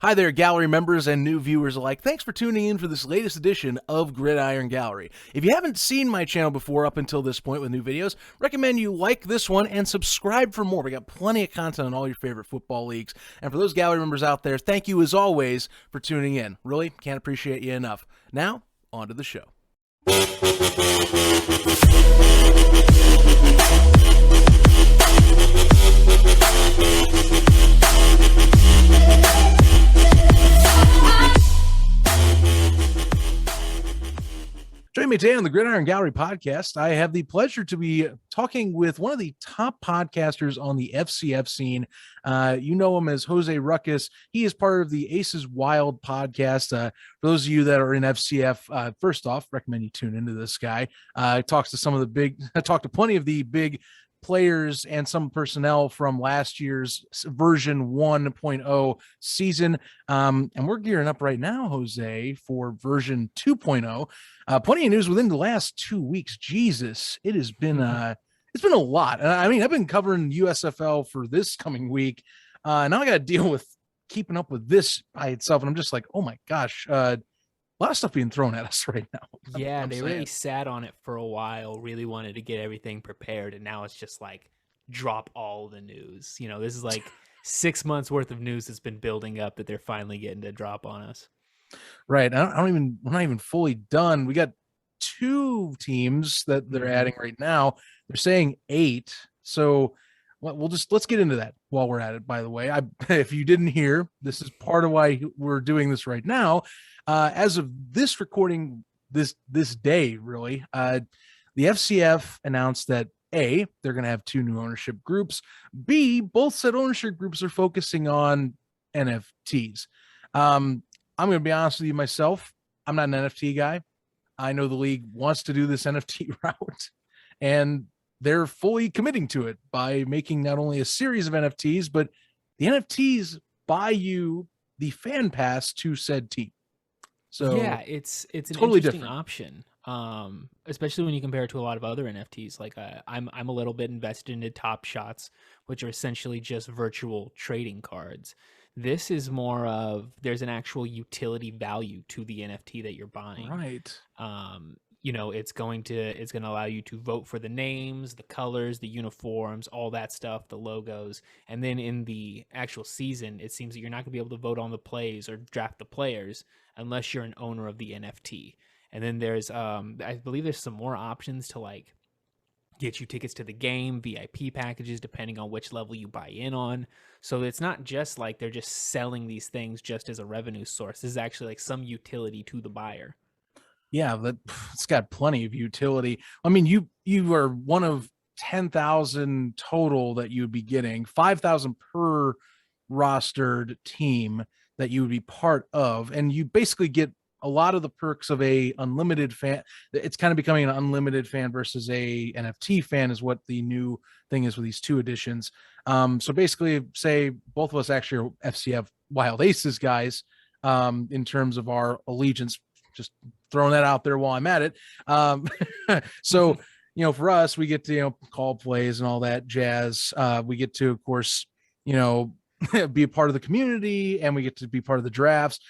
Hi there, gallery members and new viewers alike. Thanks for tuning in for this latest edition of Gridiron Gallery. If you haven't seen my channel before up until this point with new videos, recommend you like this one and subscribe for more. We got plenty of content on all your favorite football leagues. And for those gallery members out there, thank you as always for tuning in. Really can't appreciate you enough. Now, on to the show. Joining me today on the Gridiron Gallery podcast, I have the pleasure to be talking with one of the top podcasters on the FCF scene. You know him as Jose Ruckus. He is part of the Aces Wild podcast. For those of you that are in FCF, first off, recommend you tune into this guy. Talks to some of the big, talked to plenty of the big players and some personnel from last year's version 1.0 season. And we're gearing up right now, Jose, for version 2.0. Plenty of news within the last 2 weeks. Jesus, it has been it's been a lot. I mean, I've been covering USFL for this coming week. Now I got to deal with keeping up with this by itself. And I'm just like, oh my gosh, a lot of stuff being thrown at us right now. Yeah, they really sat on it for a while, really wanted to get everything prepared, and now it's just like drop all the news. You know, this is like 6 months worth of news that's been building up that they're finally getting to drop on us. Right. We're not even fully done. We got 2 teams that they're adding right now. They're saying 8. So let's get into that while we're at it. By the way, if you didn't hear, this is part of why we're doing this right now. As of this recording, this day, really, the FCF announced that A, they're going to have 2 new ownership groups. B, both said ownership groups are focusing on NFTs. I'm going to be honest with you myself. I'm not an NFT guy. I know the league wants to do this NFT route, and they're fully committing to it by making not only a series of NFTs, but the NFTs buy you the fan pass to said team. So yeah, it's an totally interesting different option, especially when you compare it to a lot of other NFTs. Like I'm a little bit invested into Top Shots, which are essentially just virtual trading cards. This is more of there's an actual utility value to the NFT that you're buying. Right. You know, it's going to allow you to vote for the names, the colors, the uniforms, all that stuff, the logos. And then in the actual season, it seems that you're not going to be able to vote on the plays or draft the players unless you're an owner of the NFT. And then there's I believe there's some more options to like get you tickets to the game, VIP packages, depending on which level you buy in on. So it's not just like they're just selling these things just as a revenue source. This is actually like some utility to the buyer. Yeah, it's got plenty of utility. I mean, you are one of 10,000 total that you would be getting, 5,000 per rostered team that you would be part of, and you basically get a lot of the perks of a unlimited fan. It's kind of becoming an unlimited fan versus a NFT fan is what the new thing is with these 2 editions. So basically, say both of us actually are FCF Wild Aces guys in terms of our allegiance. Just throwing that out there while I'm at it. So, you know, for us, we get to, you know, call plays and all that jazz. We get to, of course, you know, be a part of the community, and we get to be part of the drafts.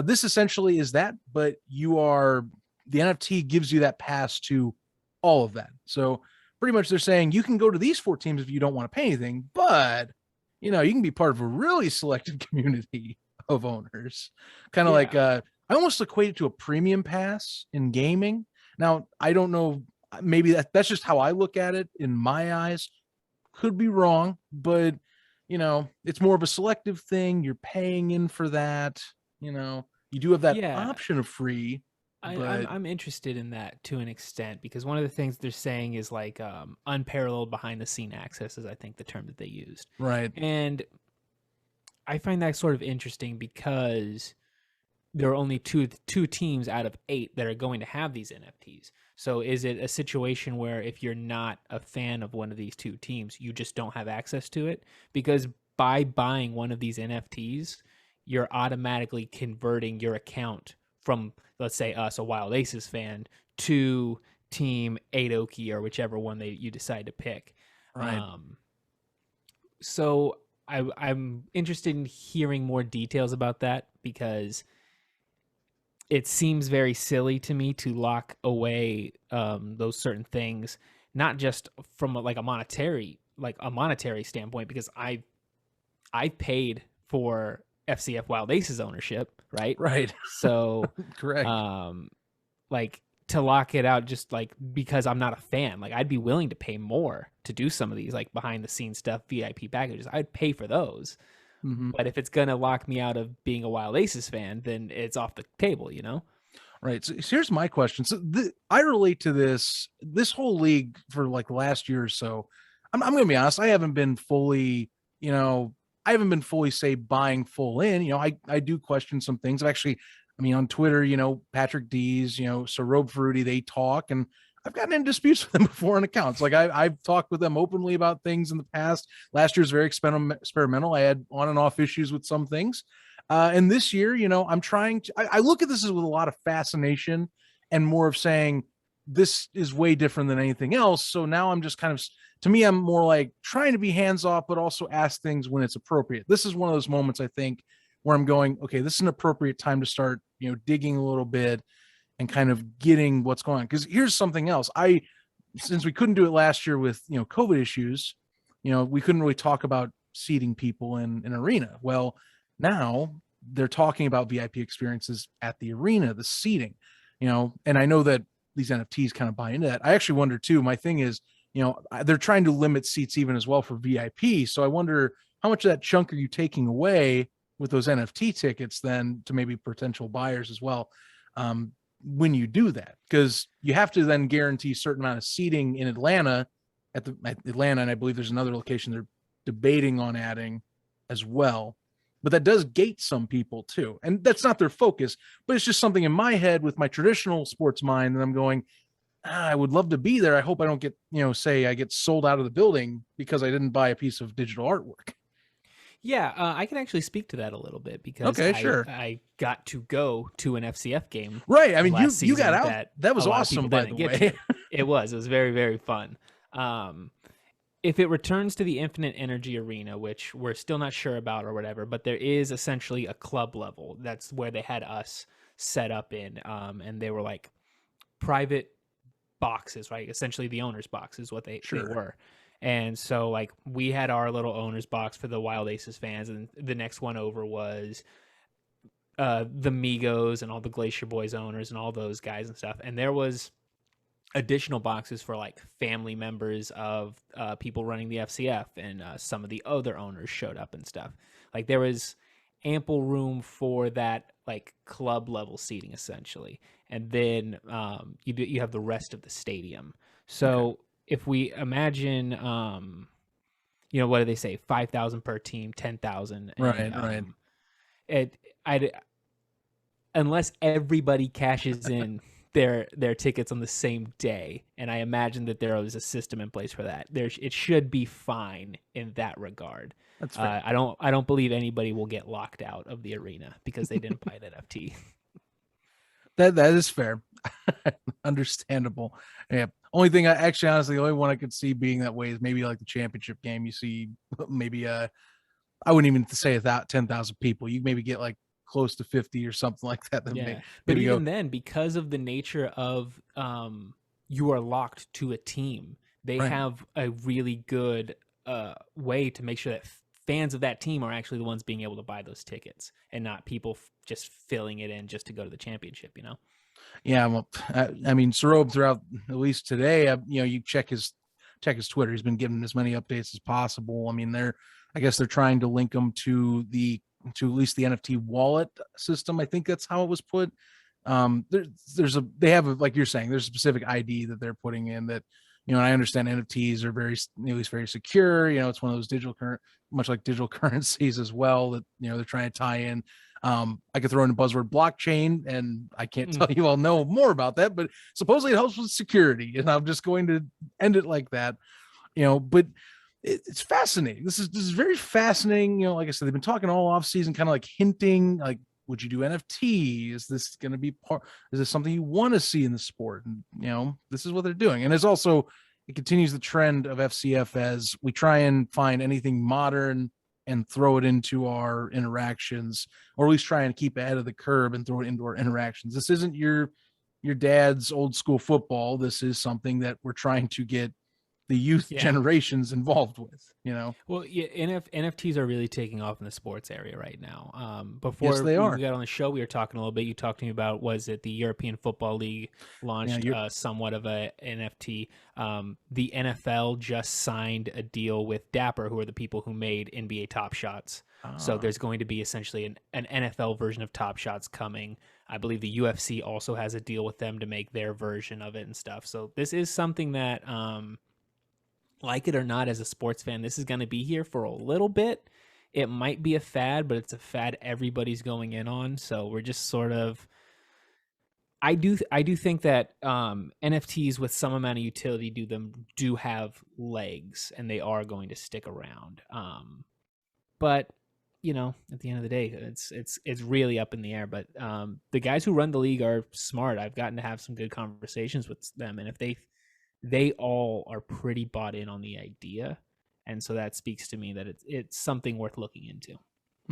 This essentially is that, but the NFT gives you that pass to all of that. So pretty much they're saying you can go to these 4 teams if you don't want to pay anything, but, you know, you can be part of a really selected community of owners. Kind of like, I almost equate it to a premium pass in gaming. Now, I don't know, maybe that's just how I look at it in my eyes. Could be wrong, but, you know, it's more of a selective thing. You're paying in for that. You know, you do have that option of free. I'm interested in that to an extent, because one of the things they're saying is like unparalleled behind the scene access is, I think, the term that they used. Right. And I find that sort of interesting because there are only two teams out of 8 that are going to have these NFTs. So is it a situation where if you're not a fan of one of these 2 teams, you just don't have access to it? Because by buying one of these NFTs, you're automatically converting your account from, let's say us, a Wild Aces fan, to Team 8oki or whichever one you decide to pick. Right. So I'm interested in hearing more details about that, because it seems very silly to me to lock away those certain things, not just from a monetary standpoint, because I paid for FCF Wild Aces ownership, right? Right. So Correct. like to lock it out just like because I'm not a fan, like I'd be willing to pay more to do some of these like behind the scenes stuff, VIP packages. I'd pay for those. Hmm. But if it's gonna lock me out of being a Wild Aces fan, then it's off the table, you know? Right. So here's my question. So I relate to this whole league for like the last year or so. I'm going to be honest. I haven't been fully, you know, I haven't been fully say buying full in. You know, I do question some things. I've actually, I mean, on Twitter, you know, Patrick D's, you know, Sarob Fruity, they talk, and I've gotten in disputes with them before on accounts. Like I've talked with them openly about things in the past. Last year's very experimental. I had on and off issues with some things. And this year, you know, I'm trying to, I look at this as with a lot of fascination and more of saying this is way different than anything else. So now I'm just kind of, to me, I'm more like trying to be hands off, but also ask things when it's appropriate. This is one of those moments I think where I'm going, okay, this is an appropriate time to start, you know, digging a little bit and kind of getting what's going on. Because here's something else. Since we couldn't do it last year with, you know, COVID issues, you know, we couldn't really talk about seating people in an arena. Well, now they're talking about VIP experiences at the arena, the seating, you know, and I know that these NFTs kind of buy into that. I actually wonder too, my thing is, you know, they're trying to limit seats even as well for VIP. So I wonder how much of that chunk are you taking away with those NFT tickets then to maybe potential buyers as well. When you do that, because you have to then guarantee a certain amount of seating in Atlanta at Atlanta. And I believe there's another location they're debating on adding as well. But that does gate some people too. And that's not their focus, but it's just something in my head with my traditional sports mind that I'm going, I would love to be there. I hope I don't get, you know, say I get sold out of the building because I didn't buy a piece of digital artwork. Yeah, I can actually speak to that a little bit, because Okay, I sure. I got to go to an FCF game Right. I mean, last you got season out. That a was lot of awesome, people by didn't the get way. to. It was very, very fun. Um, if it returns to the Infinite Energy Arena, which we're still not sure about or whatever, but there is essentially a club level. That's where they had us set up in, and they were like private boxes, right? Essentially the owner's box is what they Sure. were. And so like we had our little owner's box for the Wild Aces fans, and the next one over was the Migos and all the Glacier Boys owners and all those guys and stuff. And there was additional boxes for like family members of people running the FCF, and some of the other owners showed up and stuff. Like there was ample room for that like club level seating essentially, and then you have the rest of the stadium. So Okay. if we imagine, you know, what do they say, 5,000 per team, 10,000, and Right. Right. it I unless everybody cashes in their tickets on the same day, and I imagine that there is a system in place for that. It should be fine in that regard. That's fair. I don't believe anybody will get locked out of the arena because they didn't buy an NFT. That is fair. Understandable. Yeah. Only thing honestly, the only one I could see being that way is maybe like the championship game. You see maybe I wouldn't even say that 10,000 people. You maybe get like close to 50 or something like that. Then Yeah, but maybe even go then, because of the nature of you are locked to a team, they right. have a really good way to make sure that fans of that team are actually the ones being able to buy those tickets, and not people just filling it in just to go to the championship. You know? Yeah. Well, I mean, Sarob throughout at least today, you know, you check his Twitter. He's been giving as many updates as possible. I mean, I guess they're trying to link them to at least the NFT wallet system. I think that's how it was put. They have like you're saying, there's a specific ID that they're putting in that, you know, and I understand NFTs are very, at least very secure. You know, it's one of those much like digital currencies as well that, you know, they're trying to tie in. I could throw in a buzzword blockchain, and I can't Mm. tell you all know more about that, but supposedly it helps with security, and I'm just going to end it like that, you know. But it's fascinating. This is very fascinating. You know, like I said, they've been talking all off season, kind of like hinting, like, would you do NFT? Is this going to be part? Is this something you want to see in the sport? And you know, this is what they're doing. And it's also, it continues the trend of FCF as we try and find anything modern and throw it into our interactions, or at least try and keep ahead of the curve and throw it into our interactions. This isn't your dad's old school football. This is something that we're trying to get the youth generations involved with, you know? Well, yeah, NFTs are really taking off in the sports area right now. Before Yes, they are. we got on the show, we were talking a little bit. You talked to me about, was it the European Football League launched somewhat of a NFT. The NFL just signed a deal with Dapper, who are the people who made NBA Top Shots. So there's going to be essentially an NFL version of Top Shots coming. I believe the UFC also has a deal with them to make their version of it and stuff. So this is something that, like it or not, as a sports fan, this is going to be here for a little bit. It might be a fad, but it's a fad everybody's going in on. So we're just sort of, I do think that NFTs with some amount of utility do have legs, and they are going to stick around. But you know, at the end of the day, it's really up in the air. But the guys who run the league are smart. I've gotten to have some good conversations with them, and if they all are pretty bought in on the idea. And so that speaks to me that it's something worth looking into.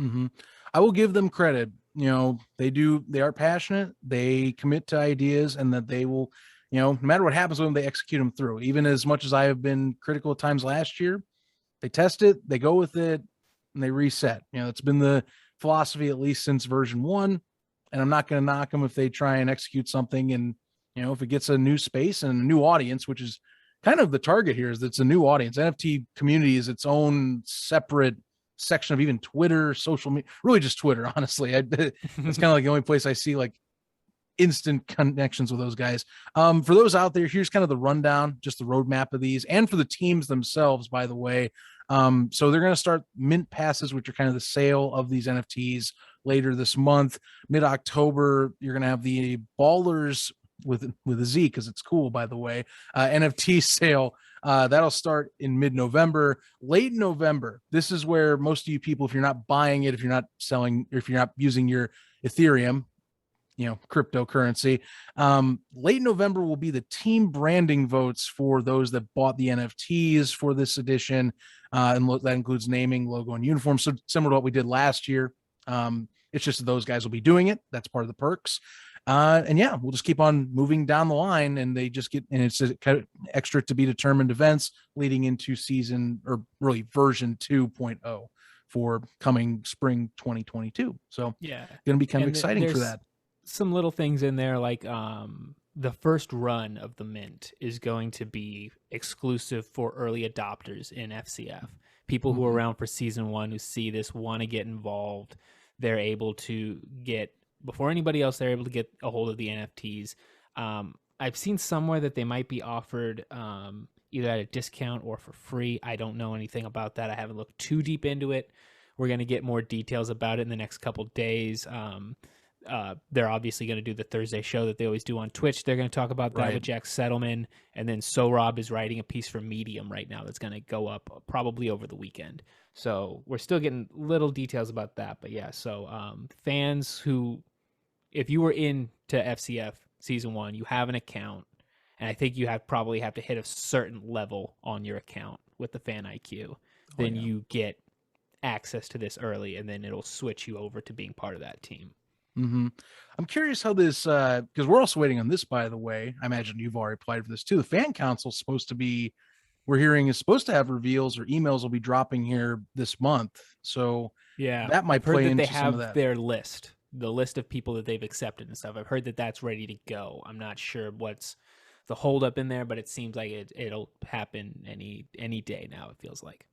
Mm-hmm. I will give them credit. You know, they are passionate, they commit to ideas, and that they will, you know, no matter what happens with them, they execute them through. Even as much as I have been critical at times last year, they test it, they go with it, and they reset. You know, it's been the philosophy at least since version 1. And I'm not going to knock them if they try and execute something, and you know, if it gets a new space and a new audience, which is kind of the target here, is that it's a new audience. NFT community is its own separate section of even Twitter, social media, really just Twitter, honestly. It's kind of like the only place I see like instant connections with those guys. For those out there, here's kind of the rundown, just the roadmap of these, and for the teams themselves, by the way. So they're going to start mint passes, which are kind of the sale of these NFTs later this month. Mid-October, you're going to have the Ballerz with a Z, because it's cool, by the way, NFT sale. That'll start in mid-November. Late November, this is where most of you people, if you're not buying it, if you're not selling, or if you're not using your Ethereum, you know, cryptocurrency, late November will be the team branding votes for those that bought the NFTs for this edition, and that includes naming, logo, and uniform. So similar to what we did last year. It's just that those guys will be doing it. That's part of the perks. And yeah, we'll just keep on moving down the line, and they just get, and it's a kind of extra to be determined events leading into season, or really version 2.0 for coming spring 2022. So yeah, going to be kind of exciting for that. Some little things in there, like the first run of the mint is going to be exclusive for early adopters in FCF. People who are around for season 1, who see this, want to get involved. They're able to get, before anybody else, they're able to get a hold of the NFTs. I've seen somewhere that they might be offered either at a discount or for free. I don't know anything about that. I haven't looked too deep into it. We're going to get more details about it in the next couple days. They're obviously going to do the Thursday show that they always do on Twitch. They're going to talk about that with Jack Settleman. And then Rob is writing a piece for Medium right now that's going to go up probably over the weekend. So we're still getting little details about that. But yeah, so fans who, if you were into FCF season 1, you have an account, and I think you probably have to hit a certain level on your account with the fan IQ, then you get access to this early, and then it'll switch you over to being part of that team. Mm-hmm. I'm curious how this, because we're also waiting on this, by the way. I imagine you've already applied for this too. The fan council is supposed to be, we're hearing, is supposed to have reveals or emails will be dropping here this month. So yeah, that might play into some of that. Their list, the list of people that they've accepted and stuff. I've heard that that's ready to go. I'm not sure what's the holdup in there, but it seems like it'll happen any day now, it feels like.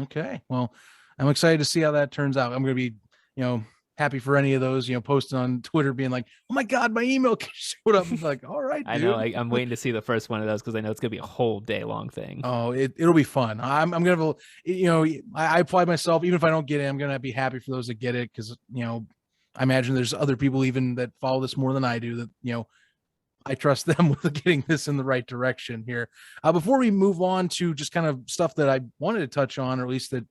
Okay. Well, I'm excited to see how that turns out. I'm going to be, you know, happy for any of those, you know, posting on Twitter being like, oh my God, my email showed up. I'm like, all right, dude. I know. I'm waiting to see the first one of those, because I know it's going to be a whole day long thing. Oh, it'll be fun. I'm going to, you know, I applied myself. Even if I don't get it, I'm going to be happy for those that get it, because, you know, I imagine there's other people even that follow this more than I do, that, you know, I trust them with getting this in the right direction here. Before we move on to just kind of stuff that I wanted to touch on, or at least that,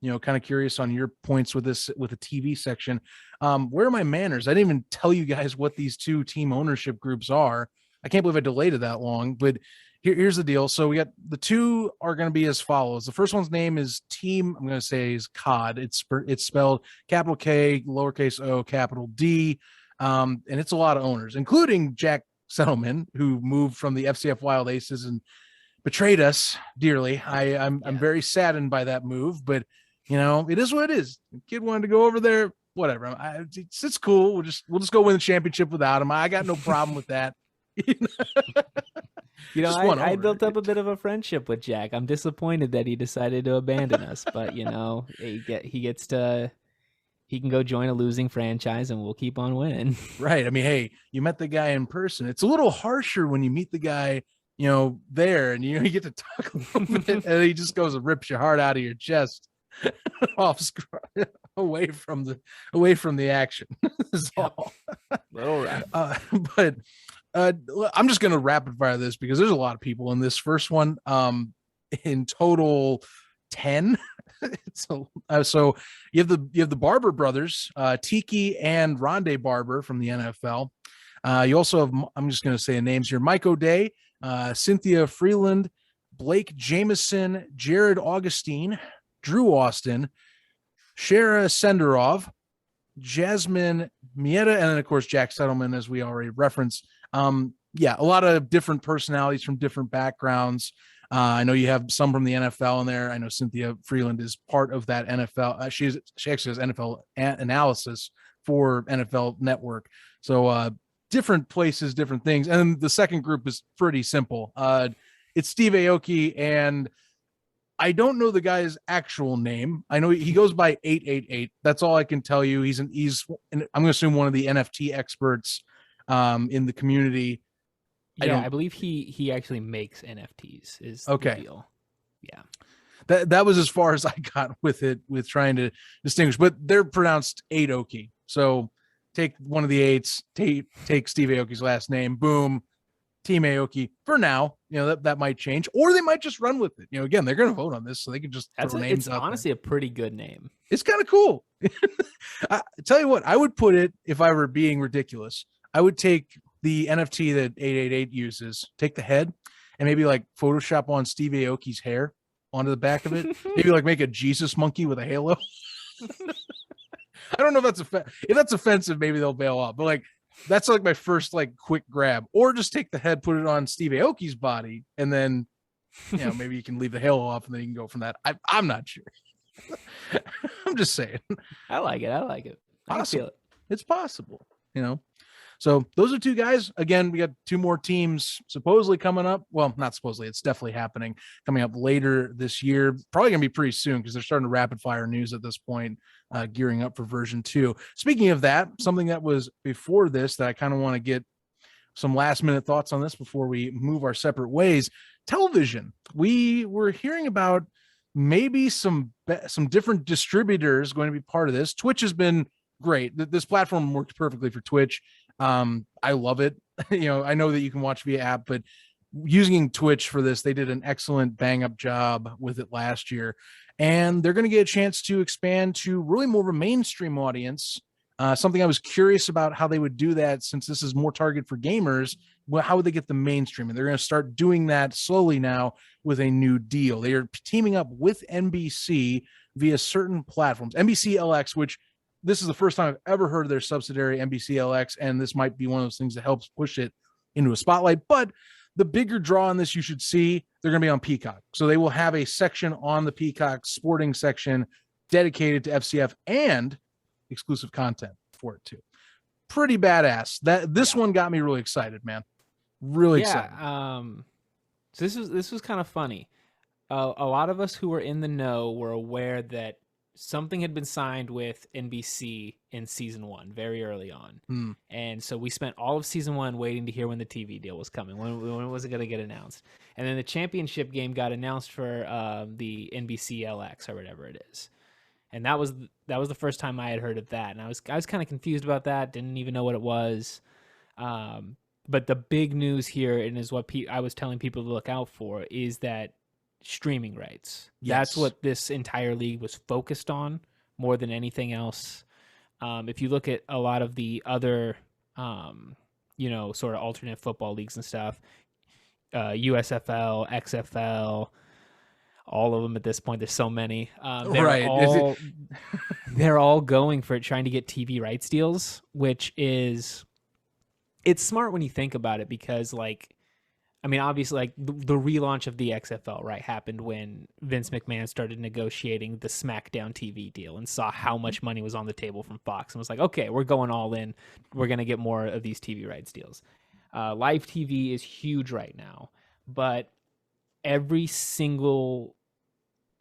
you know, kind of curious on your points with this, with the TV section. Where are my manners? I didn't even tell you guys what these two team ownership groups are. I can't believe I delayed it that long, but Here's the deal. So we got the two are going to be as follows. The first one's name is Team. I'm going to say is COD. It's spelled capital K, lowercase O, capital D, and it's a lot of owners, including Jack Settleman, who moved from the FCF Wild Aces and betrayed us dearly. I'm very saddened by that move, but it is what it is. The kid wanted to go over there. Whatever. It's cool. We'll just go win the championship without him. I got no problem with that. I built up a bit of a friendship with Jack. I'm disappointed that he decided to abandon us, but he can go join a losing franchise and we'll keep on winning. Right. I mean, hey, you met the guy in person. It's a little harsher when you meet the guy, there, and you get to talk a little bit, and he just goes and rips your heart out of your chest away from the action. Little rough. But I'm just gonna rapid fire this because there's a lot of people in this first one. In total, 10. So you have the Barber brothers, Tiki and Rondé Barber from the NFL. You also have, I'm just gonna say the names here: Mike O'Day, Cynthia Freeland, Blake Jameson, Jared Augustine, Drew Austin, Shara Senderov, Jasmine Mieta, and then of course Jack Settleman, as we already referenced. A lot of different personalities from different backgrounds. I know you have some from the NFL in there. I know Cynthia Freeland is part of that NFL. She actually has NFL analysis for NFL Network. So different places, different things. And the second group is pretty simple. It's Steve Aoki, and I don't know the guy's actual name. I know he goes by 888. That's all I can tell you. I'm going to assume one of the NFT experts in the community. I believe he actually makes NFTs is the deal. Yeah. That was as far as I got with it, with trying to distinguish, but they're pronounced Aoki. So take one of the eights, take Steve Aoki's last name, boom, Team Aoki for now. That might change, or they might just run with it. Again, they're going to vote on this, so they can just throw names out. It's honestly a pretty good name. It's kind of cool. I tell you what, I would put it, if I were being ridiculous, I would take the NFT that 888 uses, take the head, and maybe like Photoshop on Steve Aoki's hair onto the back of it. Maybe like make a Jesus monkey with a halo. I don't know if that's offensive. Maybe they'll bail out, but like that's like my first quick grab. Or just take the head, put it on Steve Aoki's body, and then maybe you can leave the halo off, and then you can go from that. I'm not sure. I'm just saying. I like it. I feel it. It's possible. So those are two guys. Again, we got two more teams supposedly coming up. Well, not supposedly. It's definitely happening, coming up later this year. Probably going to be pretty soon because they're starting to rapid fire news at this point, gearing up for version 2. Speaking of that, something that was before this that I kind of want to get some last minute thoughts on this before we move our separate ways. Television. We were hearing about maybe some different distributors going to be part of this. Twitch has been great. This platform works perfectly for Twitch. I love it. I know that you can watch via app, but using Twitch for this, they did an excellent bang up job with it last year, and they're going to get a chance to expand to really more of a mainstream audience. Something I was curious about how they would do that, since this is more targeted for gamers. Well, how would they get the mainstream? And they're going to start doing that slowly now with a new deal. They are teaming up with NBC via certain platforms, NBC LX, which this is the first time I've ever heard of their subsidiary, NBC LX, and this might be one of those things that helps push it into a spotlight. But the bigger draw on this, you should see, they're going to be on Peacock. So they will have a section on the Peacock sporting section dedicated to FCF and exclusive content for it too. Pretty badass. This one got me really excited, man. Really excited. So this was kind of funny. A lot of us who were in the know were aware that something had been signed with NBC in season 1 very early on. And so we spent all of season 1 waiting to hear when the TV deal was coming, when was it going to get announced. And then the championship game got announced for the NBC LX or whatever it is. And that was the first time I had heard of that. And I was kind of confused about that. Didn't even know what it was. But the big news here, and is what I was telling people to look out for, is that streaming rights. Yes. That's what this entire league was focused on more than anything else. If you look at a lot of the other, sort of alternate football leagues and stuff, USFL, XFL, all of them at this point. There's so many. Right. They're all going for it, trying to get TV rights deals, which is it's smart when you think about it because like I mean, obviously, like the relaunch of the XFL, right, happened when Vince McMahon started negotiating the SmackDown TV deal and saw how much money was on the table from Fox and was like, okay, we're going all in. We're going to get more of these TV rights deals. Live TV is huge right now, but every single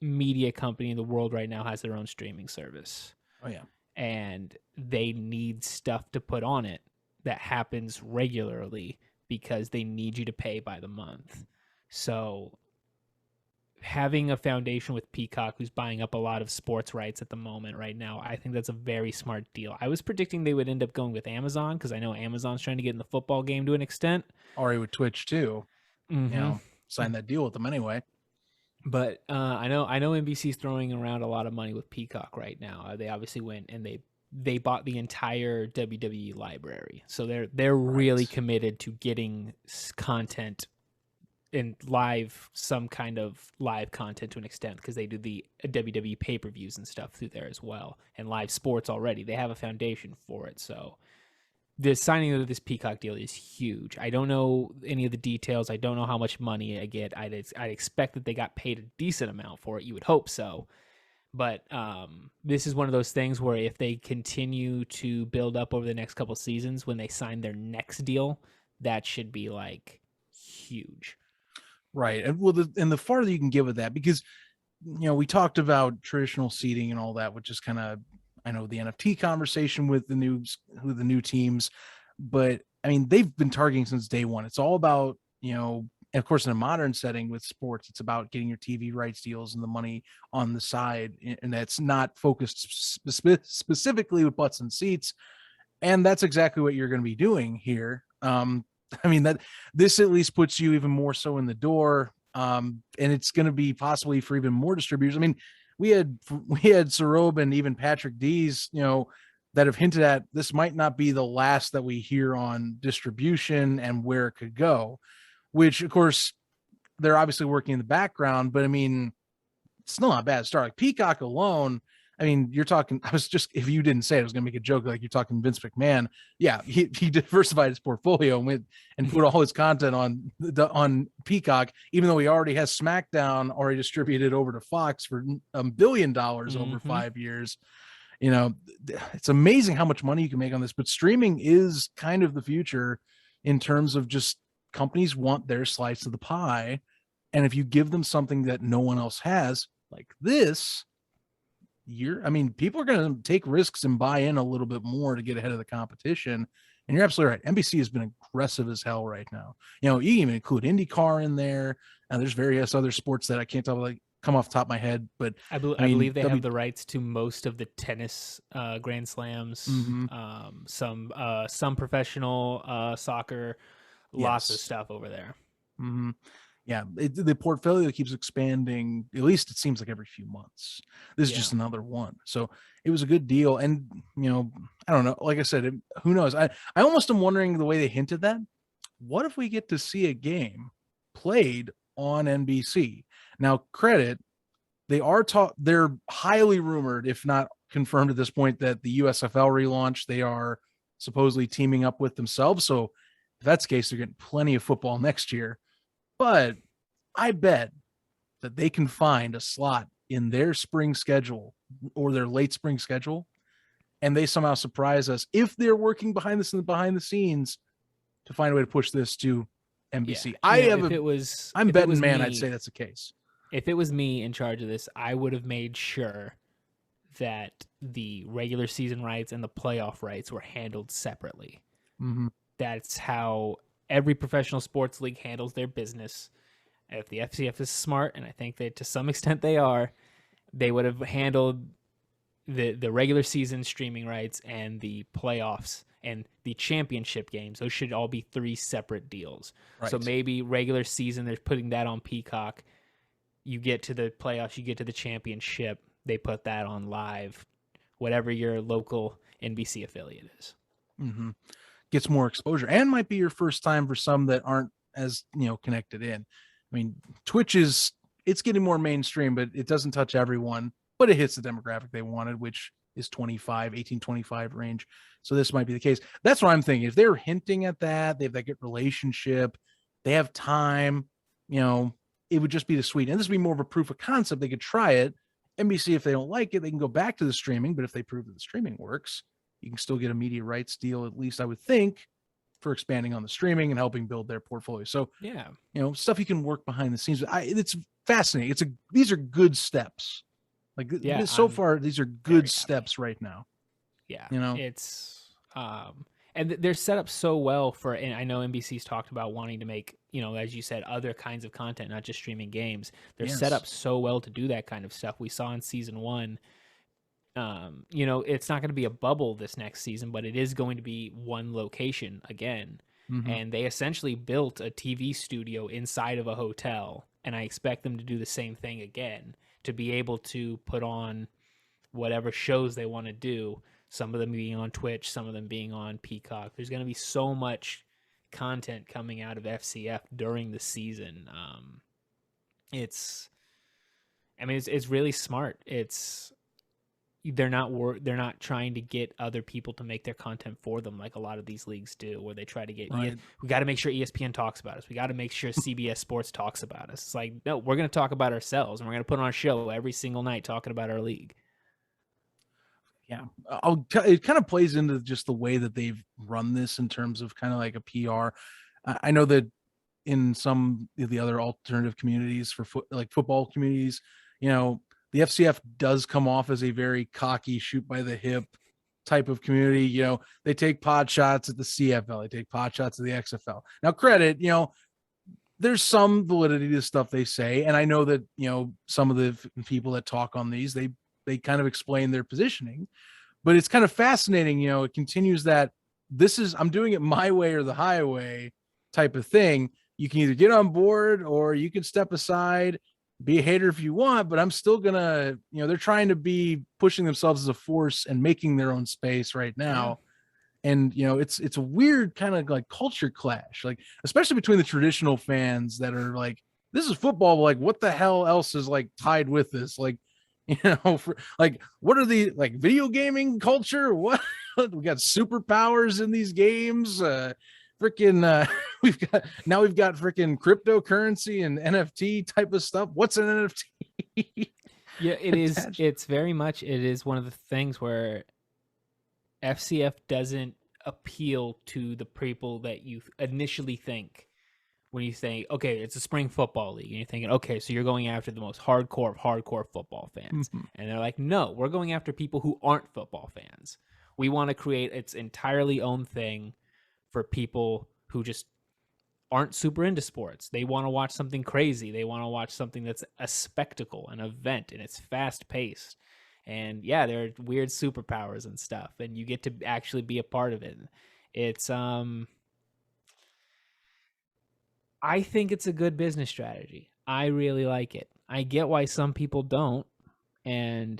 media company in the world right now has their own streaming service. Oh, yeah. And they need stuff to put on it that happens regularly because they need you to pay by the month. So having a foundation with Peacock, who's buying up a lot of sports rights at the moment right now, I think that's a very smart deal. I was predicting they would end up going with Amazon because I know Amazon's trying to get in the football game to an extent. Already with Twitch too. Mm-hmm. You know, sign that deal with them anyway. But I know NBC's throwing around a lot of money with Peacock right now. They obviously went and they bought the entire WWE library, so they're really committed to getting content and some kind of live content to an extent because they do the WWE pay-per-views and stuff through there as well, and live sports already. They have a foundation for it, so the signing of this Peacock deal is huge. I don't know any of the details. I don't know how much money I get. I'd expect that they got paid a decent amount for it. You would hope so. But this is one of those things where if they continue to build up over the next couple seasons, when they sign their next deal, that should be like huge. Right. And well, the farther you can get with that, because, you know, we talked about traditional seating and all that, which is kind of, I know the NFT conversation with the new teams, but I mean, they've been targeting since day one. It's all about, you know, and of course, in a modern setting with sports, it's about getting your TV rights deals and the money on the side. And that's not focused specifically with butts and seats. And that's exactly what you're going to be doing here. I mean, that this at least puts you even more so in the door. And it's going to be possibly for even more distributors. I mean, we had Sarob and even Patrick Dees, you know, that have hinted at this might not be the last that we hear on distribution and where it could go, which of course they're obviously working in the background, but I mean, it's still not a bad start. Like Peacock alone, I mean, you're talking, if you didn't say it, I was going to make a joke like you're talking Vince McMahon. Yeah, he diversified his portfolio and put all his content on Peacock, even though he already has SmackDown already distributed over to Fox for $1 billion over 5 years. You know, it's amazing how much money you can make on this, but streaming is kind of the future in terms of just companies want their slice of the pie. And if you give them something that no one else has, like this, people are going to take risks and buy in a little bit more to get ahead of the competition. And you're absolutely right. NBC has been aggressive as hell right now. You know, you even include IndyCar in there, and there's various other sports that I can't tell, like, come off the top of my head, but I believe they have the rights to most of the tennis Grand Slams, some professional soccer, lots of stuff over there. Yeah, the portfolio keeps expanding. At least it seems like every few months. This is just another one. So it was a good deal. And, you know, I don't know. Like I said, who knows? I almost am wondering the way they hinted that. What if we get to see a game played on NBC? Now, they're highly rumored, if not confirmed at this point, that the USFL relaunch, they are supposedly teaming up with themselves. So if that's the case, they're getting plenty of football next year. But I bet that they can find a slot in their spring schedule or their late spring schedule, and they somehow surprise us if they're working behind the scenes to find a way to push this to NBC. Yeah. I'm betting, man, I'd say that's the case. If it was me in charge of this, I would have made sure that the regular season rights and the playoff rights were handled separately. That's how every professional sports league handles their business. If the FCF is smart, and I think that to some extent they are, they would have handled the regular season streaming rights and the playoffs and the championship games. Those should all be 3 separate deals. Right. So maybe regular season, they're putting that on Peacock. You get to the playoffs, you get to the championship, they put that on live, whatever your local NBC affiliate is. Gets more exposure, and might be your first time for some that aren't as connected in. I mean, Twitch it's getting more mainstream, but it doesn't touch everyone, but it hits the demographic they wanted, which is 18-25 range. So this might be the case. That's what I'm thinking. If they're hinting at that, they have that good relationship, they have time, it would just be the sweet. And this would be more of a proof of concept. They could try it. NBC, if they don't like it, they can go back to the streaming. But if they prove that the streaming works, you can still get a media rights deal, at least I would think, for expanding on the streaming and helping build their portfolio. So yeah, stuff you can work behind the scenes. It's fascinating. These are good steps. Like so far, these are good steps right now. Yeah, it's and they're set up so well for. And I know NBC's talked about wanting to make, as you said, other kinds of content, not just streaming games. They're set up so well to do that kind of stuff. We saw in season 1. It's not going to be a bubble this next season, but it is going to be one location again. Mm-hmm. And they essentially built a TV studio inside of a hotel. And I expect them to do the same thing again, to be able to put on whatever shows they want to do. Some of them being on Twitch, some of them being on Peacock. There's going to be so much content coming out of FCF during the season. It's really smart. They're not trying to get other people to make their content for them like a lot of these leagues do, where they try to get, we got to make sure ESPN talks about us. We got to make sure CBS Sports talks about us. It's like, no, we're going to talk about ourselves, and we're going to put on a show every single night talking about our league. Yeah. It kind of plays into just the way that they've run this in terms of kind of like a PR. I know that in some of the other alternative communities for football communities, the FCF does come off as a very cocky, shoot by the hip type of community. They take pot shots at the CFL, they take pot shots at the XFL. Now, credit, there's some validity to stuff they say, and I know that some of the people that talk on these, they kind of explain their positioning, but it's kind of fascinating. It continues that I'm doing it my way or the highway type of thing. You can either get on board or you can step aside, be a hater if you want, but I'm still gonna, they're trying to be pushing themselves as a force and making their own space right now. Yeah. And, it's a weird kind of like culture clash, like, especially between the traditional fans that are like, this is football. Like, what the hell else is like tied with this? Like, what are the like video gaming culture? What we got superpowers in these games? We've got freaking cryptocurrency and NFT type of stuff. What's an NFT? Yeah, it is. It's very much. It is one of the things where FCF doesn't appeal to the people that you initially think when you say, okay, it's a spring football league, and you're thinking, okay, so you're going after the most hardcore of hardcore football fans. Mm-hmm. And they're like, no, we're going after people who aren't football fans. We want to create its entirely own thing for people who just aren't super into sports. They want to watch something crazy. They want to watch something that's a spectacle, an event, and it's fast paced. And yeah, there are weird superpowers and stuff, and you get to actually be a part of it. It's I think it's a good business strategy. I really like it. I get why some people don't, and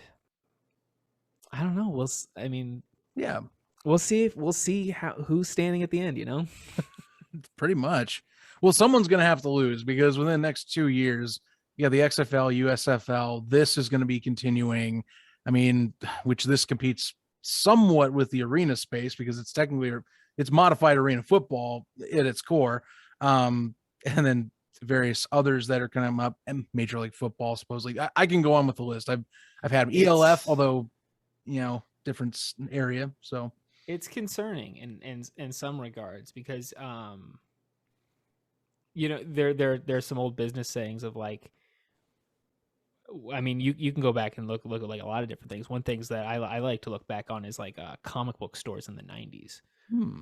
I don't know. We'll see who's standing at the end. Pretty much. Well, someone's going to have to lose, because within the next 2 years, the XFL, USFL, this is going to be continuing. I mean, which this competes somewhat with the arena space, because it's modified arena football at its core. And then various others that are coming up, and Major League Football, supposedly. I can go on with the list. I've had ELF, although, different area. So it's concerning in some regards, because there's some old business sayings of like, I mean, you can go back and look at like a lot of different things. One things that I like to look back on is like comic book stores in the 90s.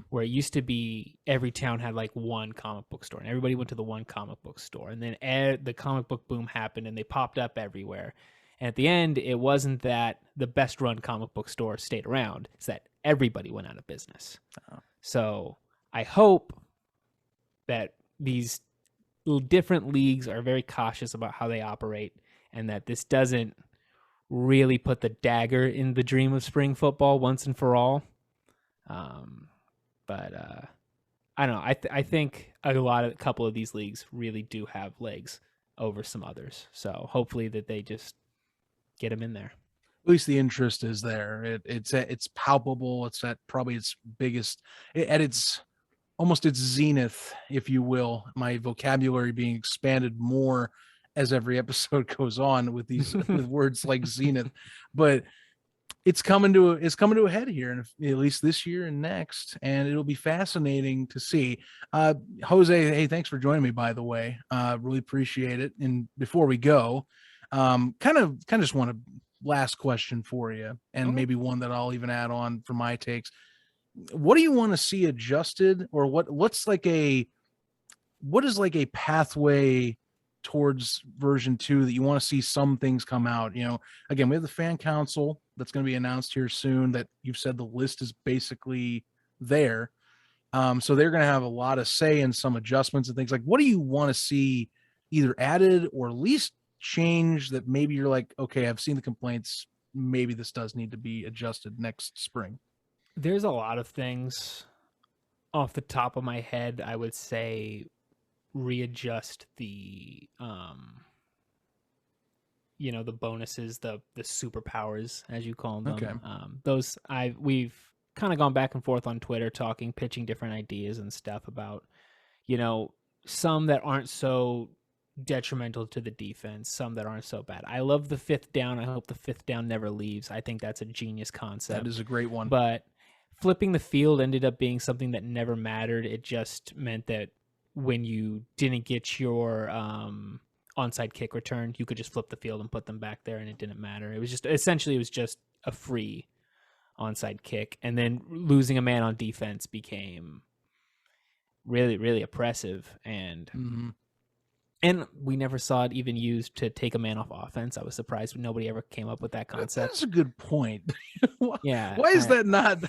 Where it used to be every town had like one comic book store, and everybody went to the one comic book store. And then the comic book boom happened, and they popped up everywhere. And at the end, it wasn't that the best run comic book store stayed around. It's that everybody went out of business. So I hope that these different leagues are very cautious about how they operate, and that this doesn't really put the dagger in the dream of spring football once and for all. But I don't know. I think a couple of these leagues really do have legs over some others. So hopefully that they just get them in there. At least the interest is there. It's palpable. It's at probably its biggest, at its almost its zenith, if you will. My vocabulary being expanded more as every episode goes on with these with words like zenith, but it's coming to a head here, and at least this year and next, and it'll be fascinating to see. Jose, hey, thanks for joining me. By the way, really appreciate it. And before we go, kind of just want a last question for you, and Okay. maybe one that I'll even add on for my takes. What do you want to see adjusted, or what is like a pathway towards version 2 that you want to see some things come out? Again, we have the fan council that's going to be announced here soon, that you've said the list is basically there. So they're going to have a lot of say in some adjustments and things. Like, what do you want to see either added or at least change, that maybe you're like, okay, I've seen the complaints, maybe this does need to be adjusted next spring? There's a lot of things off the top of my head. I would say readjust the the bonuses, the superpowers, as you call them. Okay. Those we've kind of gone back and forth on Twitter, pitching different ideas and stuff about, some that aren't so detrimental to the defense, some that aren't so bad. I love the 5th down. I hope the 5th down never leaves. I think that's a genius concept. That is a great one. But flipping the field ended up being something that never mattered. It just meant that when you didn't get your onside kick return, you could just flip the field and put them back there, and it didn't matter. It was just a free onside kick, and then losing a man on defense became really, really oppressive, and we never saw it even used to take a man off offense. I was surprised nobody ever came up with that concept. That's a good point. Yeah. Why is that not?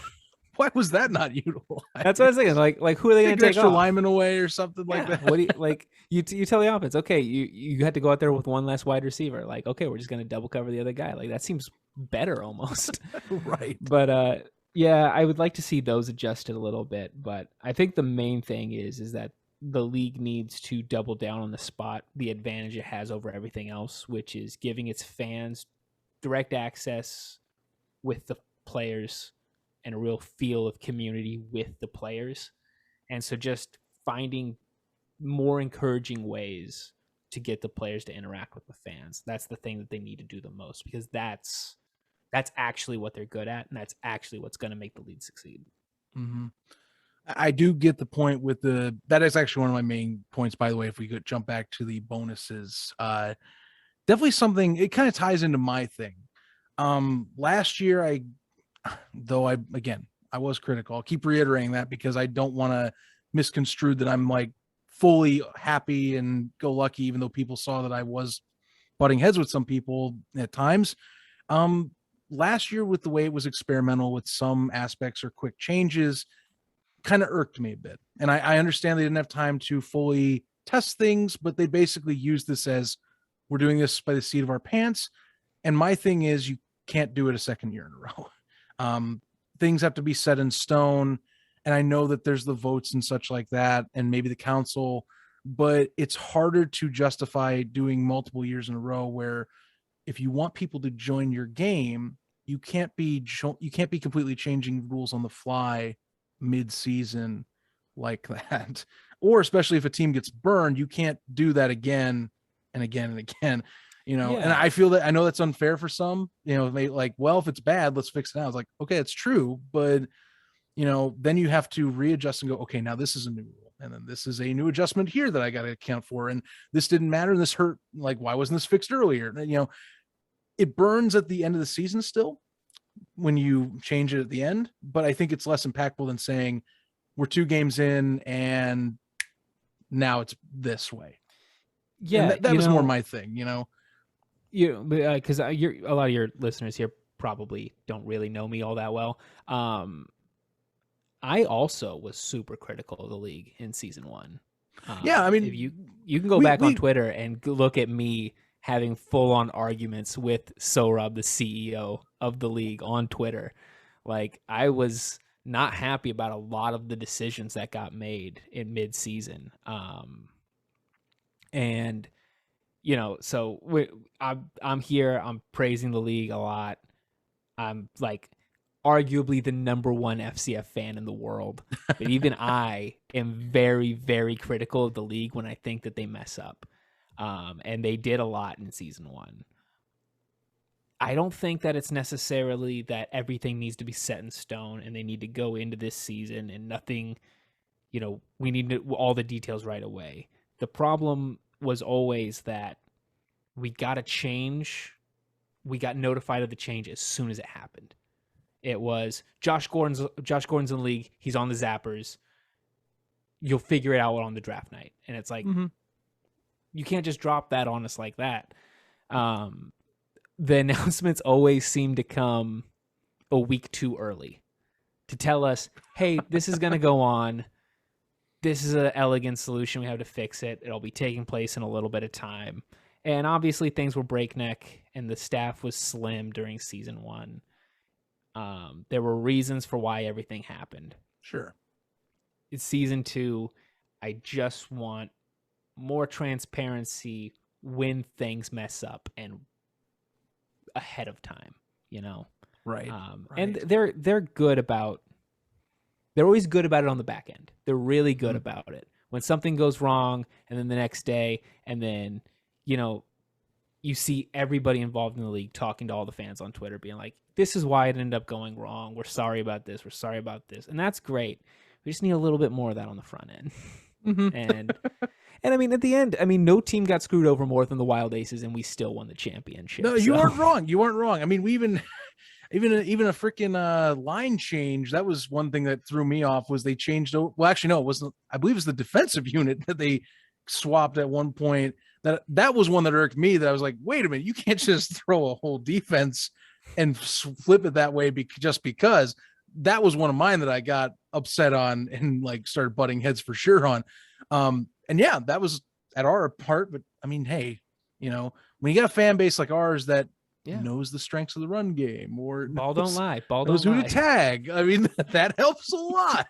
Why was that not utilized? That's what I was thinking. Like who are they going to take extra off? lineman away or something like that? What do you you tell the offense, okay, you had to go out there with one less wide receiver. Like, okay, we're just going to double cover the other guy. Like, that seems better almost. Right. But yeah, I would like to see those adjusted a little bit. But I think the main thing is that the league needs to double down on the advantage it has over everything else, which is giving its fans direct access with the players and a real feel of community with the players. And so just finding more encouraging ways to get the players to interact with the fans. That's the thing that they need to do the most, because that's actually what they're good at, and that's actually what's going to make the league succeed. Mm-hmm. I do get the point with that is actually one of my main points, by the way. If we could jump back to the bonuses, definitely something, it kind of ties into my thing. Last year, I was critical. I'll keep reiterating that because I don't want to misconstrue that I'm like fully happy and go lucky, even though people saw that I was butting heads with some people at times. Last year, with the way it was experimental with some aspects or quick changes, kind of irked me a bit. And I understand they didn't have time to fully test things, but they basically used this as, we're doing this by the seat of our pants. And my thing is, you can't do it a second year in a row. Things have to be set in stone. And I know that there's the votes and such like that, and maybe the council, but it's harder to justify doing multiple years in a row, where if you want people to join your game, you can't be completely changing rules on the fly mid-season like that. Or especially if a team gets burned, you can't do that again and again and again. Yeah. And I know that's unfair for some, like, well, if it's bad, let's fix it now. It's like, okay, it's true, but then you have to readjust and go, okay, now this is a new rule, and then this is a new adjustment here that I got to account for, and this didn't matter, and this hurt. Like, why wasn't this fixed earlier? It burns at the end of the season still when you change it at the end, but I think it's less impactful than saying we're 2 games in and now it's this way. Yeah, and that was more my thing. Because a lot of your listeners here probably don't really know me all that well. I also was super critical of the league in season 1. Yeah, I mean, if you can go back on Twitter and look at me having full-on arguments with Sohrab, the CEO of the league, on Twitter. Like, I was not happy about a lot of the decisions that got made in mid-season. And so I'm here. I'm praising the league a lot. I'm like arguably the number one FCF fan in the world, but even I am very, very critical of the league when I think that they mess up. And they did a lot in season 1. I don't think that it's necessarily that everything needs to be set in stone and they need to go into this season and nothing, we need all the details right away. The problem was always that we got a change. We got notified of the change as soon as it happened. It was Josh Gordon's in the league. He's on the Zappers. You'll figure it out on the draft night. And it's like, you can't just drop that on us like that. The announcements always seem to come a week too early to tell us, hey, this is going to go on. This is an elegant solution. We have to fix it. It'll be taking place in a little bit of time. And obviously things were breakneck and the staff was slim during season 1. There were reasons for why everything happened. Sure. It's season 2. I just want more transparency when things mess up and ahead of time, Right. And they're good about, they're always good about it on the back end. They're really good about it. When something goes wrong and then the next day, and then, you see everybody involved in the league talking to all the fans on Twitter being like, this is why it ended up going wrong. We're sorry about this. We're sorry about this. And that's great. We just need a little bit more of that on the front end. And I mean, at the end, no team got screwed over more than the Wild Aces, and we still won the championship. No, you weren't wrong. You weren't wrong. I mean, we even a freaking line change. That was one thing that threw me off. Was they changed? Well, actually, no, it wasn't. I believe it was the defensive unit that they swapped at one point. That was one that irked me. That I was like, wait a minute, you can't just throw a whole defense and flip it that way just because. That was one of mine that I got upset on and like started butting heads for sure on. And yeah, that was at our part, but I mean, hey, when you got a fan base like ours that knows the strengths of the run game or ball don't lie, knows who to tag. I mean, that helps a lot.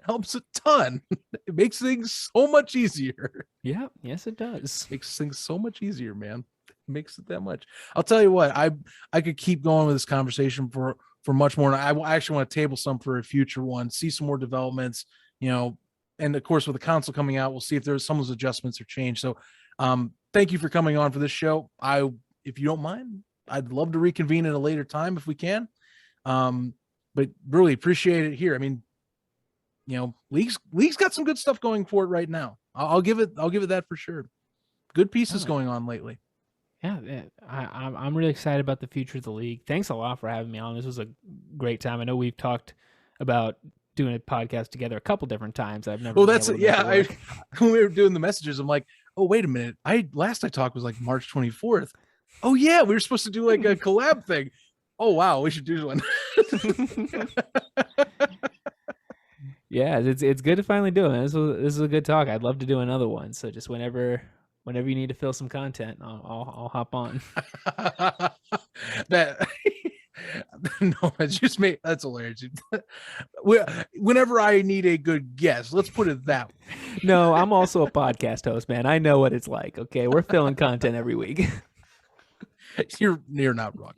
Helps a ton. It makes things so much easier. Yeah. Yes, it does. Makes things so much easier, man. Makes it that much. I'll tell you what, I could keep going with this conversation for much more. And I actually want to table some for a future one, see some more developments, and of course with the console coming out, we'll see if there's some of those adjustments or change. So thank you for coming on for this show. If you don't mind, I'd love to reconvene at a later time if we can. But really appreciate it here. I mean, league's got some good stuff going for it right now. I'll give it that for sure. Good pieces going on lately. Yeah, I'm really excited about the future of the league. Thanks a lot for having me on. This was a great time. I know we've talked about doing a podcast together a couple different times. I've never. Well, that's it. Yeah, when we were doing the messages, I'm like, oh, wait a minute. Last I talked was like March 24th. Oh yeah, we were supposed to do like a collab thing. Oh wow, we should do one. Yeah, it's good to finally do it. This is a good talk. I'd love to do another one. So just whenever you need to fill some content, I'll hop on. No, it's just me. That's hilarious. Whenever I need a good guest, let's put it that way. No, I'm also a podcast host, man. I know what it's like. Okay, we're filling content every week. You're not wrong.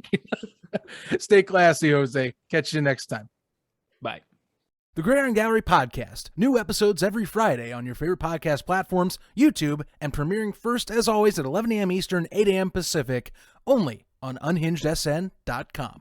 Stay classy, Jose. Catch you next time. Bye. The Gridiron Gallery podcast. New episodes every Friday on your favorite podcast platforms, YouTube, and premiering first, as always, at 11 a.m. Eastern, 8 a.m. Pacific, only on unhingedsn.com.